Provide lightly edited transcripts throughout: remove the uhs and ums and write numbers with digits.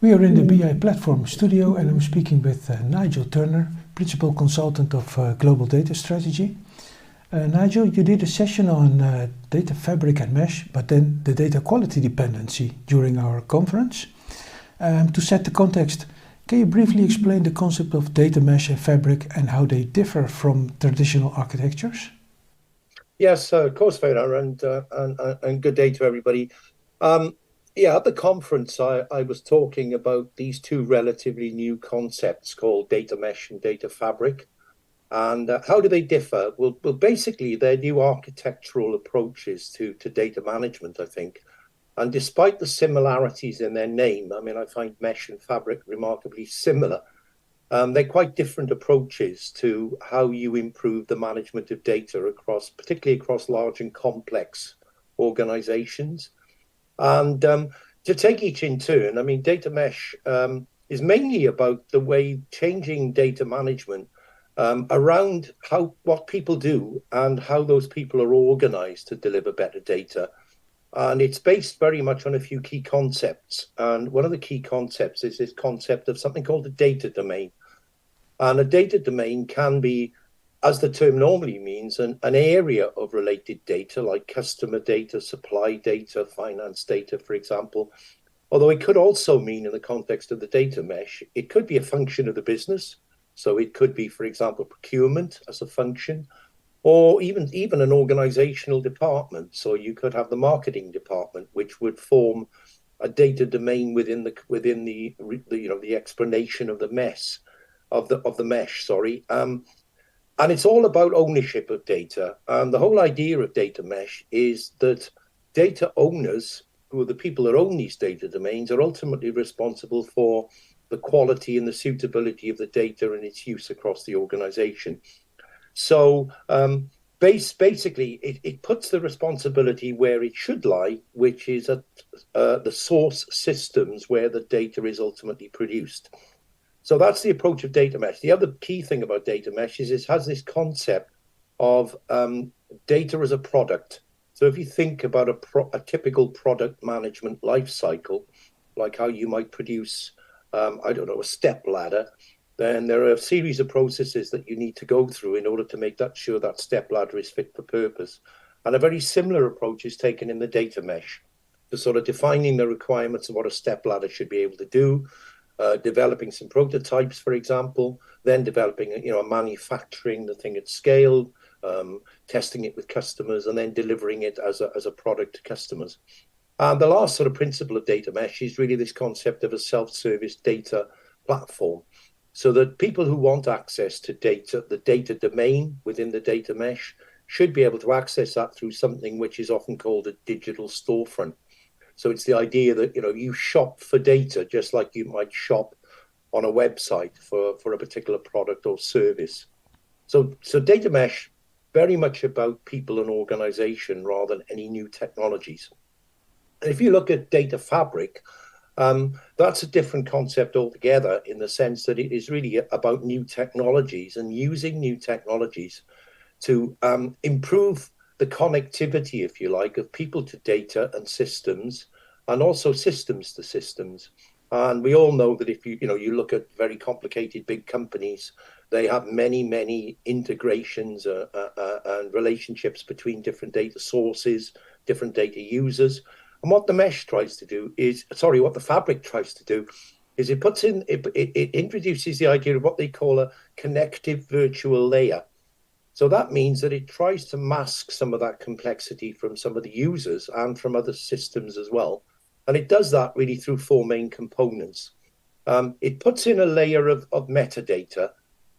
We are in the BI Platform studio and I'm speaking with Nigel Turner, Principal Consultant of Global Data Strategy. Nigel, you did a session on data fabric and mesh, but then the data quality dependency during our conference. To set the context, can you briefly explain the concept of data mesh and fabric and how they differ from traditional architectures? Yes, of course, Fedor, and good day to everybody. At the conference, I was talking about these two relatively new concepts called data mesh and data fabric. And how do they differ? Well, basically, they're new architectural approaches to data management, I think. And despite the similarities in their name, I mean, I find mesh and fabric remarkably similar. They're quite different approaches to how you improve the management of data particularly across large and complex organizations. And to take each in turn, I mean, data mesh is mainly about the way changing data management around what people do and how those people are organized to deliver better data. And it's based very much on a few key concepts. And one of the key concepts is this concept of something called a data domain. And a data domain can be, as the term normally means, an area of related data like customer data, supply data, finance data, for example. Although it could also mean, in the context of the data mesh, it could be a function of the business. So it could be, for example, procurement as a function, or even an organizational department. So you could have the marketing department, which would form a data domain within the explanation of the mesh. And it's all about ownership of data. And the whole idea of data mesh is that data owners, who are the people that own these data domains, are ultimately responsible for the quality and the suitability of the data and its use across the organization. So basically, it puts the responsibility where it should lie, which is at the source systems where the data is ultimately produced. So that's the approach of data mesh. The other key thing about data mesh is it has this concept of data as a product. So if you think about a typical product management life cycle, like how you might produce, a step ladder, then there are a series of processes that you need to go through in order to make sure that step ladder is fit for purpose. And a very similar approach is taken in the data mesh, to sort of defining the requirements of what a step ladder should be able to do, developing some prototypes, for example, then developing, manufacturing the thing at scale, testing it with customers, and then delivering it as a product to customers. And the last sort of principle of data mesh is really this concept of a self-service data platform, so that people who want access to data, the data domain within the data mesh, should be able to access that through something which is often called a digital storefront. So it's the idea that, you shop for data just like you might shop on a website for a particular product or service. So data mesh, very much about people and organization rather than any new technologies. And if you look at data fabric, that's a different concept altogether, in the sense that it is really about new technologies and using new technologies to improve the connectivity, if you like, of people to data and systems, and also systems to systems. And we all know that if you look at very complicated big companies, they have many integrations and relationships between different data sources, different data users. And what the fabric tries to do is it introduces the idea of what they call a connective virtual layer. So that means that it tries to mask some of that complexity from some of the users and from other systems as well. And it does that really through four main components. It puts in a layer of metadata,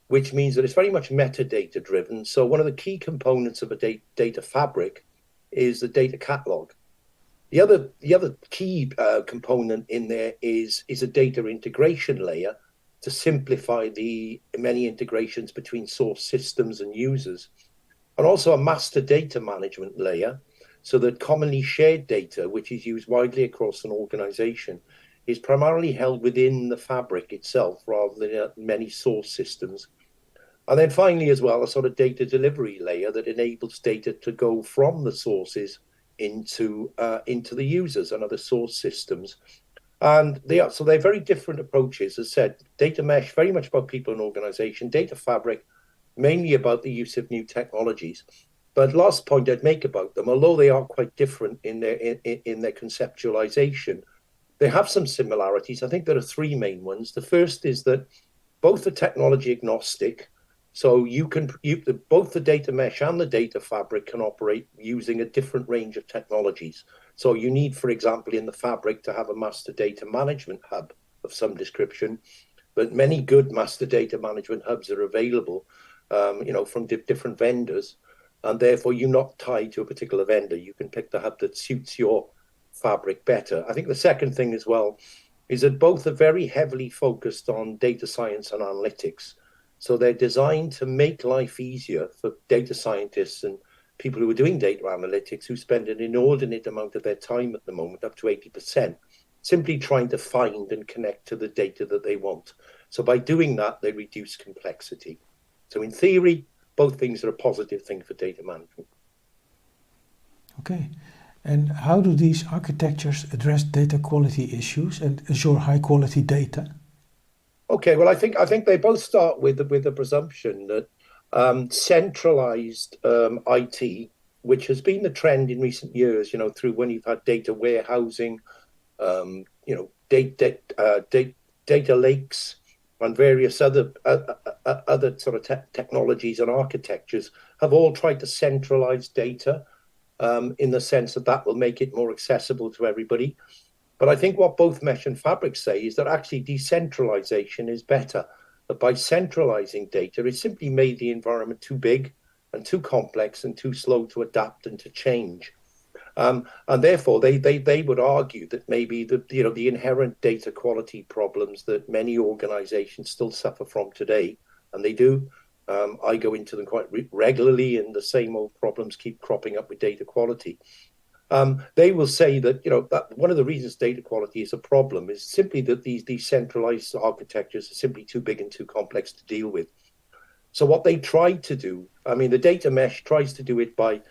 which means that it's very much metadata driven. So one of the key components of a data fabric is the data catalog. The other key component in there is a data integration layer, to simplify the many integrations between source systems and users, and also a master data management layer, so that commonly shared data, which is used widely across an organization, is primarily held within the fabric itself rather than many source systems. And then finally, as well, a sort of data delivery layer that enables data to go from the sources into the users and other source systems. And they're very different approaches. As said, data mesh, very much about people and organization, data fabric, mainly about the use of new technologies. But last point I'd make about them, although they are quite different in their conceptualization, they have some similarities. I think there are three main ones. The first is that both are technology agnostic. So both the data mesh and the data fabric can operate using a different range of technologies. So you need, for example, in the fabric to have a master data management hub of some description, but many good master data management hubs are available, from different vendors, and therefore you're not tied to a particular vendor. You can pick the hub that suits your fabric better. I think the second thing as well is that both are very heavily focused on data science and analytics. So they're designed to make life easier for data scientists and people who are doing data analytics who spend an inordinate amount of their time at the moment, up to 80%, simply trying to find and connect to the data that they want. So by doing that, they reduce complexity. So in theory, both things are a positive thing for data management. Okay. And how do these architectures address data quality issues and ensure high quality data? Okay, well, I think they both start with the presumption that centralized IT, which has been the trend in recent years, through when you've had data warehousing, data lakes, and various other sort of technologies and architectures, have all tried to centralize data in the sense that will make it more accessible to everybody. But I think what both Mesh and Fabric say is that actually decentralization is better. That by centralizing data, it simply made the environment too big and too complex and too slow to adapt and to change. And therefore, they would argue that maybe the inherent data quality problems that many organizations still suffer from today, and they do. I go into them quite regularly, and the same old problems keep cropping up with data quality. They will say that that one of the reasons data quality is a problem is simply that these decentralized architectures are simply too big and too complex to deal with. So what they tried to do, the data mesh tries to do it by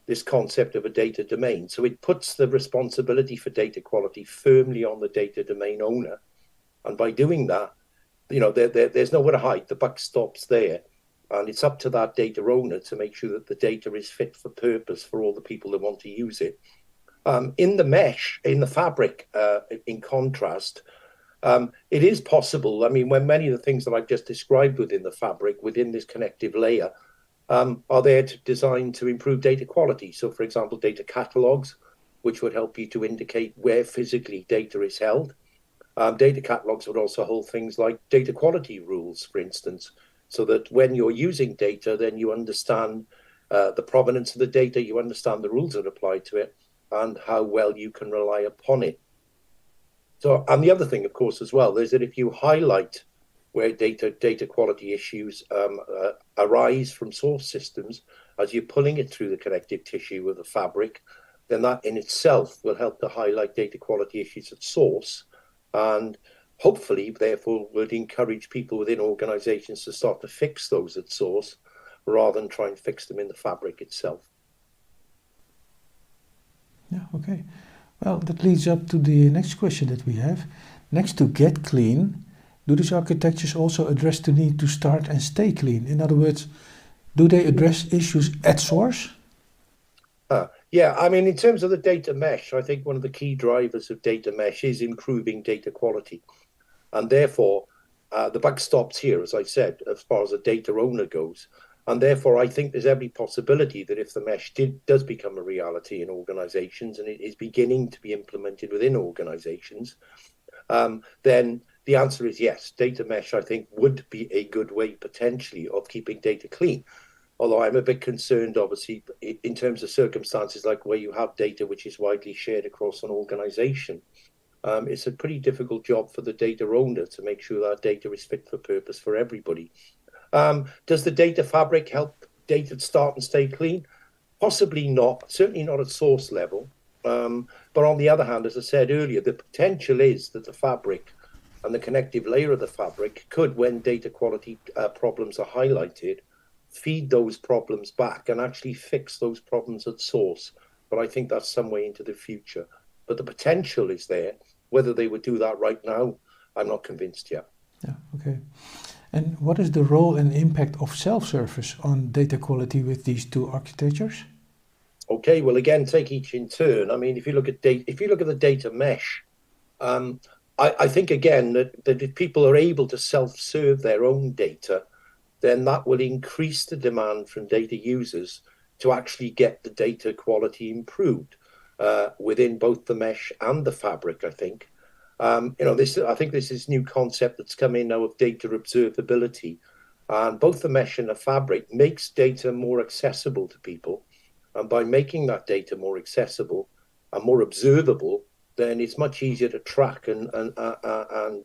this concept of a data domain. So it puts the responsibility for data quality firmly on the data domain owner, and by doing that, there's nowhere to hide. The buck stops there. And it's up to that data owner to make sure that the data is fit for purpose for all the people that want to use it. In the mesh, in the fabric, in contrast, it is possible. When many of the things that I've just described within the fabric, within this connective layer, are there designed to improve data quality. So, for example, data catalogs, which would help you to indicate where physically data is held. Data catalogs would also hold things like data quality rules, for instance, so that when you're using data, then you understand the provenance of the data, you understand the rules that apply to it, and how well you can rely upon it. So, and the other thing, of course, as well, is that if you highlight where data quality issues arise from source systems, as you're pulling it through the connective tissue of the fabric, then that in itself will help to highlight data quality issues at source, and hopefully, therefore, would encourage people within organizations to start to fix those at source rather than try and fix them in the fabric itself. Yeah, okay. Well, that leads up to the next question that we have. Next to get clean, do these architectures also address the need to start and stay clean? In other words, do they address issues at source? Yeah, in terms of the data mesh, I think one of the key drivers of data mesh is improving data quality. And therefore, the buck stops here, as I said, as far as a data owner goes. And therefore, I think there's every possibility that if the mesh does become a reality in organizations and it is beginning to be implemented within organizations, then the answer is yes. Data mesh, I think, would be a good way potentially of keeping data clean. Although I'm a bit concerned, obviously, in terms of circumstances like where you have data which is widely shared across an organization. It's a pretty difficult job for the data owner to make sure that data is fit for purpose for everybody. Does the data fabric help data start and stay clean? Possibly not, certainly not at source level. But on the other hand, as I said earlier, the potential is that the fabric and the connective layer of the fabric could, when data quality problems are highlighted, feed those problems back and actually fix those problems at source. But I think that's some way into the future. But the potential is there. Whether they would do that right now, I'm not convinced yet. Yeah, okay. And what is the role and impact of self-service on data quality with these two architectures? Okay, well, again, take each in turn. I mean, if you look at the data mesh, um, I think again that if people are able to self-serve their own data, then that will increase the demand from data users to actually get the data quality improved within both the mesh and the fabric. I think, I think this is new concept that's come in now of data observability, and both the mesh and the fabric makes data more accessible to people, and by making that data more accessible and more observable, then it's much easier to track and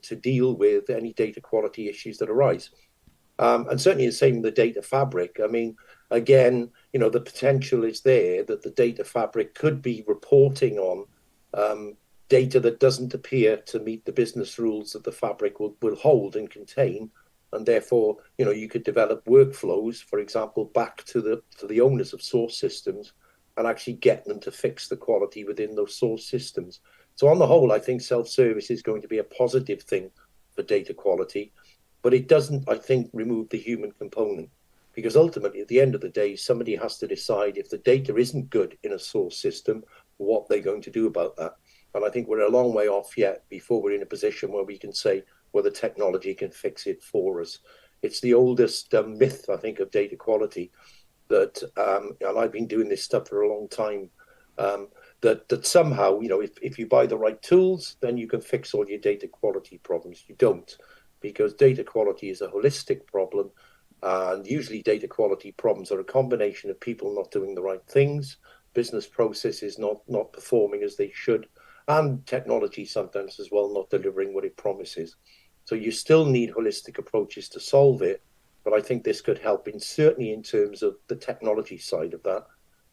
to deal with any data quality issues that arise. And certainly the same with the data fabric. I mean, again, the potential is there that the data fabric could be reporting on data that doesn't appear to meet the business rules that the fabric will hold and contain. And therefore, you could develop workflows, for example, back to the owners of source systems and actually get them to fix the quality within those source systems. So on the whole, I think self-service is going to be a positive thing for data quality, but it doesn't, I think, remove the human component, because ultimately, at the end of the day, somebody has to decide if the data isn't good in a source system, what they're going to do about that. And I think we're a long way off yet before we're in a position where we can say, well, the technology can fix it for us. It's the oldest myth, I think, of data quality that, and I've been doing this stuff for a long time, that somehow, if you buy the right tools, then you can fix all your data quality problems. You don't, because data quality is a holistic problem. And usually data quality problems are a combination of people not doing the right things, business processes not performing as they should, and technology sometimes as well not delivering what it promises. So you still need holistic approaches to solve it. But I think this could help certainly in terms of the technology side of that,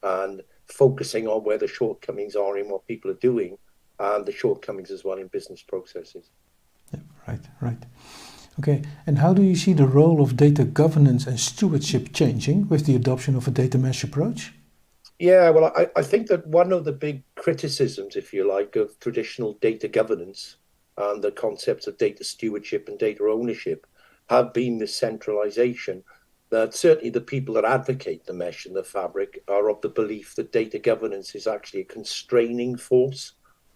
and focusing on where the shortcomings are in what people are doing, and the shortcomings as well in business processes. Yeah, right. Okay, and how do you see the role of data governance and stewardship changing with the adoption of a data mesh approach? Yeah, well, I think that one of the big criticisms, if you like, of traditional data governance and the concepts of data stewardship and data ownership have been this centralization. That certainly the people that advocate the mesh and the fabric are of the belief that data governance is actually a constraining force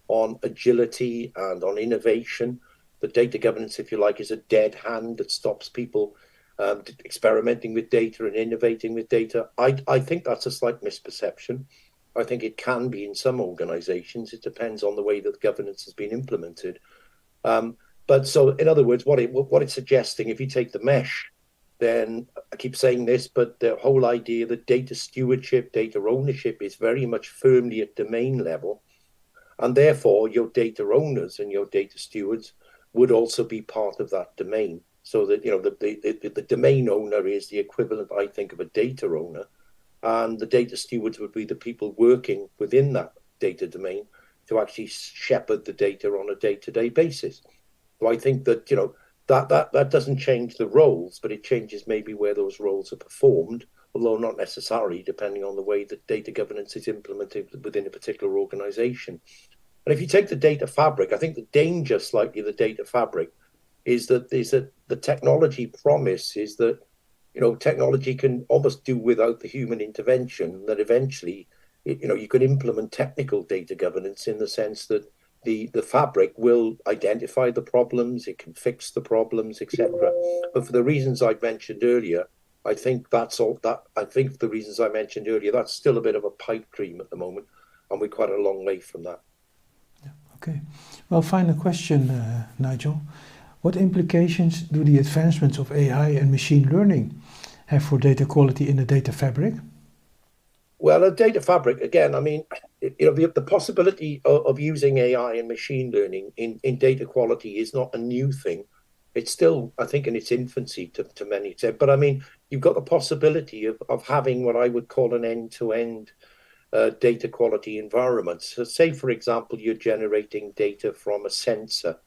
on agility and on innovation. The data governance, if you like, is a dead hand that stops people experimenting with data and innovating with data. I think that's a slight misperception. I think it can be in some organizations. It depends on the way that governance has been implemented. But so, in other words, what it's suggesting, if you take the mesh, then I keep saying this, but the whole idea that data stewardship, data ownership is very much firmly at domain level. And therefore, your data owners and your data stewards would also be part of that domain. So that, the domain owner is the equivalent, I think, of a data owner. And the data stewards would be the people working within that data domain to actually shepherd the data on a day-to-day basis. So I think that, that doesn't change the roles, but it changes maybe where those roles are performed, although not necessarily, depending on the way that data governance is implemented within a particular organization. And if you take the data fabric, I think the danger slightly of the data fabric is that the technology promise is that, technology can almost do without the human intervention, that eventually, you can implement technical data governance in the sense that the fabric will identify the problems, it can fix the problems, etc. But for the reasons I mentioned earlier, I think that's still a bit of a pipe dream at the moment, and we're quite a long way from that. Yeah, okay. Well, final question, Nigel. What implications do the advancements of AI and machine learning have for data quality in the data fabric? Well, a data fabric, again, I mean, the possibility of using AI and machine learning in data quality is not a new thing. It's still, I think, in its infancy to many extent. But I mean, you've got the possibility of having what I would call an end-to-end data quality environment. So say, for example, you're generating data from a sensor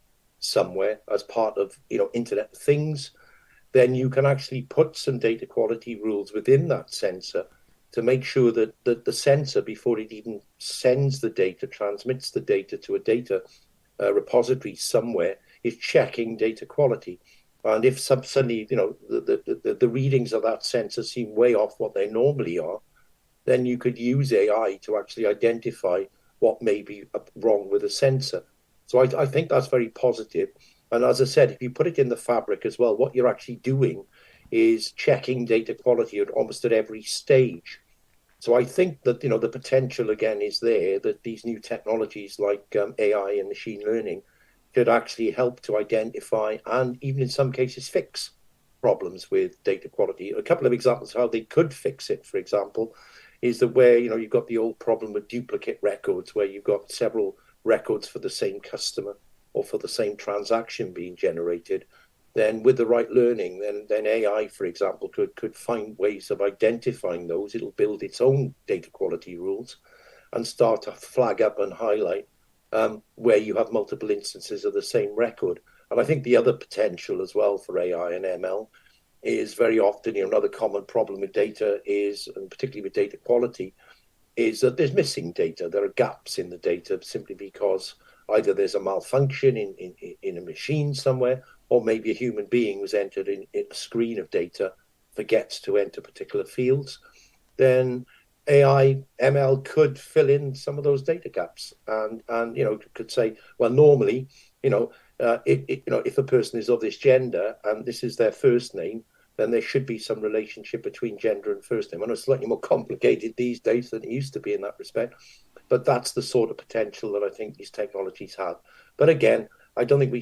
somewhere as part of, Internet of Things, then you can actually put some data quality rules within that sensor to make sure that the sensor, before it even sends the data, transmits the data to a data repository somewhere is checking data quality. And if suddenly, the readings of that sensor seem way off what they normally are, then you could use AI to actually identify what may be wrong with the sensor. So I think that's very positive. And as I said, if you put it in the fabric as well, what you're actually doing is checking data quality at almost at every stage. So I think that the potential again is there that these new technologies like AI and machine learning could actually help to identify and even in some cases fix problems with data quality. A couple of examples of how they could fix it, for example, is that where you've got the old problem with duplicate records, where you've got several records for the same customer or for the same transaction being generated. Then with the right learning, then AI, for example, could find ways of identifying those. It'll build its own data quality rules and start to flag up and highlight where you have multiple instances of the same record. And I think the other potential as well for AI and ML is very often, another common problem with data is, and particularly with data quality, is that there's missing data. There are gaps in the data simply because either there's a malfunction in a machine somewhere, or maybe a human being who's entered in a screen of data forgets to enter particular fields. Then AI, ML could fill in some of those data gaps and could say, well, normally, if a person is of this gender and this is their first name, then there should be some relationship between gender and first name. I know it's slightly more complicated these days than it used to be in that respect, but that's the sort of potential that I think these technologies have. But again, I don't think we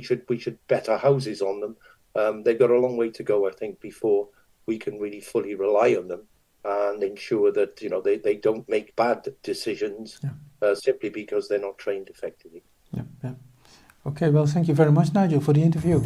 should bet our houses on them. They've got a long way to go, I think, before we can really fully rely on them and ensure that they don't make bad decisions simply because they're not trained effectively. Yeah. Okay, well, thank you very much, Nigel, for the interview.